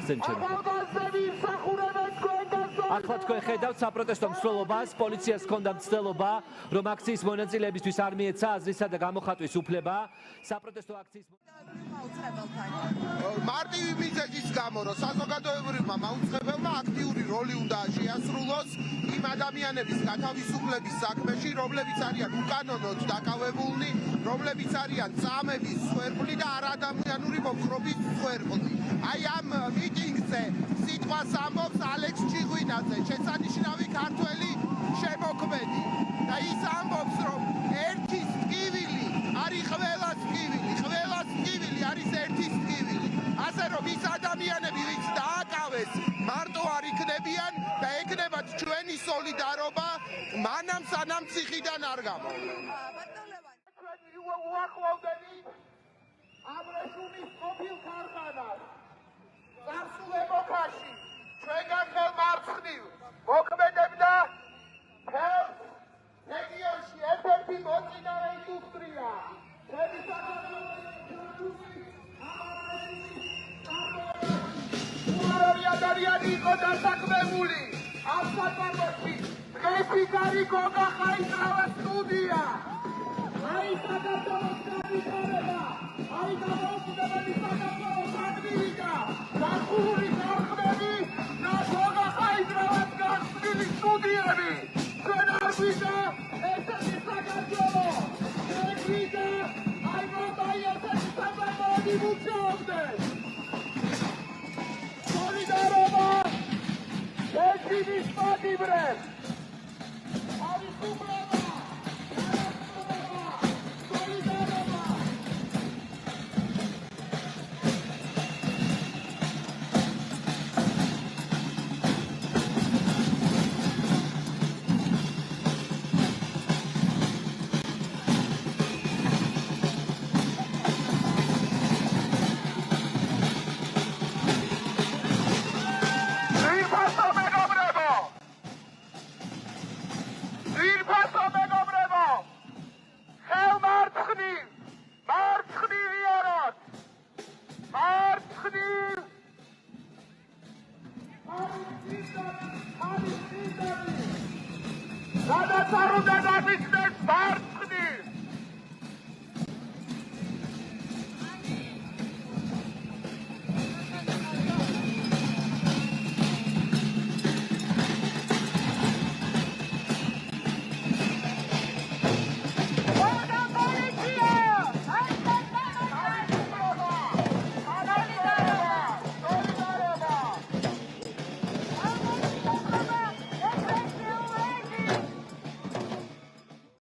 აღსენჩები. ახლა თქვენ ხედავთ საპროტესტო მსვლელობას, პოლიციას ჰქონდა მცდელობა, რომ აქციის მონაწილეებისთვის არ მიეცა აზრისა და გამოხატვის უფლება. საპროტესტო აქციის მარტივი მიზეზის გამო, რომ საზოგადოებრივმა მაუწყებელმა აქტიური როლი უნდა შეასრულოს იმ ადამიანების გათავისუფლების საქმეში, რომლებიც არიან უკანონოდ დაკავებულნი, რომლებიც არიან წამების მსხვერპლი და არადამიანური მოქრობის მსხვერპლი. აი ამ მიტინგზე სიტყვას ამბობს ალექს ჩიღვინაძე, შესანიშნავი ქართველი შემოქმედი და ის ამბობს, რომ ერთის ტკივილი არის ყველას ტკივილი, ყველას ტკივილი არის ერთის ტკივილი. ასე რომ ის ადამიანები, ვინც დააკავეს, მარტო არ იქნებიან და ეკნებათ ჩვენი სოლიდარობა მანამ სანამ ციხიდან არ გამოვიდნენ. უახლოვდებით აბრეშუმის ყოფილ ქარხანას. წარსულ ეპოქაში ჩვენგან ხელმარცხნივ მოქმედებდა ხელს რეგიონში ერთ-ერთი მოწინავე ინდუსტრია. უარი ადამიანი იყო დასაქმებული ამ საწარმოში. დღეს იქ არის გოგა ხაისრავა სტუდია. აი საქართველოს განვითარება, აი დამოუკიდებელი საქართველოს ადმირიკა, გახურული ხალხები და გოგა ხაისრავას გახსნილი სტუდიები. ჩვენ არ გვიდა ესეთი საქართველო, ჩვენ გვიდა აი მოდი ესეთი საქართველო მუშაობდეს. სოლიდარობა ექიმის პატიმრებს თავისუფლება. Nada,